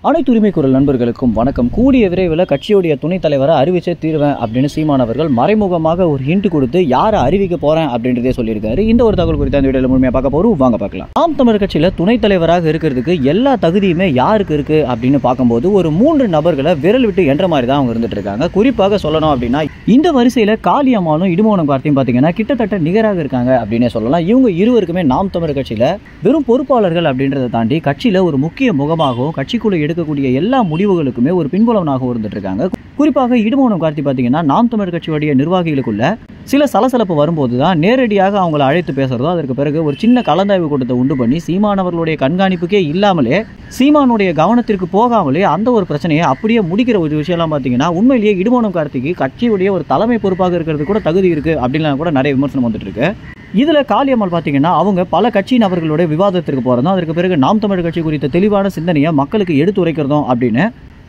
அனைத்து உரிமை குரல் நண்பர்களுக்கும் வணக்கம். கூடிய விரைவில் கட்சியுடைய துணைத் தலைவரை அறிவிச்சே தீர்வேன் அப்படின்னு சீமான் அவர்கள் மறைமுகமாக ஒரு ஹிண்ட் கொடுத்து யாரை அறிவிக்க போறேன் அப்படின்றதே சொல்லியிருக்காரு. இந்த ஒரு தகவல் குறித்து அந்த வீடியோல முழுமையாக பார்க்க போறோம். வாங்க பார்க்கலாம். நாம் தமிழர் கட்சியில துணைத் தலைவராக இருக்கிறதுக்கு எல்லா தகுதியுமே யாருக்கு இருக்கு அப்படின்னு பார்க்கும்போது ஒரு 3 நபர்களை விரல் விட்டு என்ற மாதிரி தான் அவங்க இருந்துட்டு இருக்காங்க. குறிப்பாக சொல்லணும் அப்படின்னா இந்த வரிசையில காளியம்மாளும் இடுமோனம் கார்த்தியும் பார்த்தீங்கன்னா கிட்டத்தட்ட நிகராக இருக்காங்க அப்படின்னே சொல்லலாம். இவங்க இருவருக்குமே நாம் தமிழர் கட்சியில வெறும் பொறுப்பாளர்கள் அப்படின்றத தாண்டி கட்சியில ஒரு முக்கிய முகமாகவும் கட்சிக்குள்ள எடுக்கக்கூடிய எல்லா முடிவுகளுக்குமே ஒரு பின்புலனாக இருந்துட்டு இருக்காங்க. குறிப்பாக இடுமோனம் கார்த்தி பார்த்தீங்கன்னா நாம் தமிழர் கட்சியுடைய நிர்வாகிகளுக்குள்ள சில சலசலப்பு வரும்போது தான் நேரடியாக அவங்களை அழைத்து பேசுறதோ அதற்கு பிறகு ஒரு சின்ன கலந்தாய்வு கூட்டத்தை உண்டு பண்ணி சீமானவர்களுடைய கண்காணிப்புக்கே இல்லாமலே சீமானுடைய கவனத்திற்கு போகாமலே அந்த ஒரு பிரச்சனையை அப்படியே முடிக்கிற ஒரு விஷயம்லாம் பார்த்தீங்கன்னா உண்மையிலேயே இடுமோனம் கார்த்திக்கு கட்சியுடைய ஒரு தலைமை பொறுப்பாக இருக்கிறது கூட தகுதி இருக்கு அப்படின்லாம் கூட நிறைய விமர்சனம் வந்துட்டு இருக்கு. இதுல காளியம்மாள் பார்த்தீங்கன்னா அவங்க பல கட்சி நபர்களுடைய விவாதத்திற்கு போறதும் அதற்கு பிறகு நாம் தமிழர் கட்சி குறித்த தெளிவான சிந்தனையை மக்களுக்கு எடுத்துரைக்கிறதும் அப்படின்னு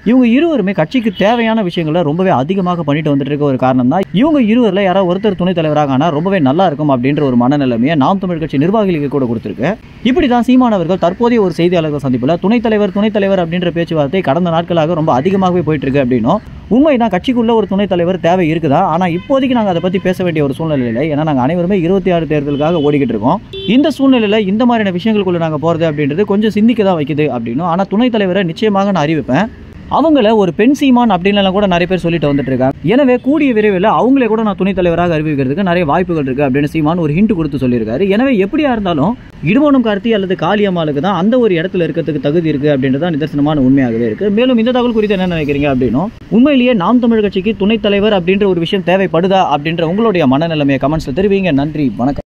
இவங்க இருவருமே கட்சிக்கு தேவையான விஷயங்களை ரொம்பவே அதிகமாக பண்ணிட்டு வந்துட்டு இருக்க ஒரு காரணம் தான் இவங்க இருவரில் யாராவது ஒருத்தர் துணைத் தலைவராக ஆனால் ரொம்பவே நல்லா இருக்கும் அப்படின்ற ஒரு மனநிலைமையை நாம் தமிழ் கட்சி நிர்வாகிகளுக்கு கூட கொடுத்துருக்கு. இப்படி தான் சீமானவர்கள் தற்போதைய ஒரு செய்தியாளர்கள் சந்திப்பில் துணைத் தலைவர் அப்படின்ற பேச்சுவார்த்தை கடந்த நாட்களாக ரொம்ப அதிகமாகவே போயிட்டு இருக்கு அப்படின்னும் உண்மைதான் கட்சிக்குள்ள ஒரு துணைத் தலைவர் தேவை இருக்குதா, ஆனால் இப்போதைக்கு நாங்கள் அதை பற்றி பேச வேண்டிய ஒரு சூழ்நிலை இல்லை. ஏன்னா நாங்கள் அனைவருமே 26 தேர்தலுக்காக ஓடிக்கிட்டு இருக்கோம். இந்த சூழ்நிலையில் இந்த மாதிரியான விஷயங்களுக்குள்ள நாங்கள் போகிறது அப்படின்றது கொஞ்சம் சிந்திக்க தான் வைக்குது அப்படின்னும். ஆனால் துணைத் தலைவரை நிச்சயமாக நான் அறிவிப்பேன். அவங்கள ஒரு பெண் சீமான் அப்படின்னு கூட நிறைய பேர் சொல்லிட்டு வந்துட்டு இருக்காங்க. எனவே கூடிய விரைவில் அவங்களே கூட நான் துணைத் தலைவராக அறிவிக்கிறதுக்கு நிறைய வாய்ப்புகள் இருக்கு அப்படின்னு சீமான் ஒரு ஹிண்ட் கொடுத்து சொல்லியிருக்காரு. எனவே எப்படியா இருந்தாலும் இடுமோனம் கார்த்தி அல்லது காளியம்மாளுக்கு தான் அந்த ஒரு இடத்துல இருக்கிறதுக்கு தகுதி இருக்கு அப்படின்றது நிதர்சனமான உண்மையாகவே இருக்கு. மேலும் இந்த தகவல் குறித்து என்ன நினைக்கிறீங்க அப்படின்னும் உண்மையிலேயே நாம் தமிழ் கட்சிக்கு துணைத் தலைவர் அப்படின்ற ஒரு விஷயம் தேவைப்படுதா அப்படின்ற உங்களுடைய மனநிலைமையை கமெண்ட்ஸ்ல தெரிவிங்க. நன்றி, வணக்கம்.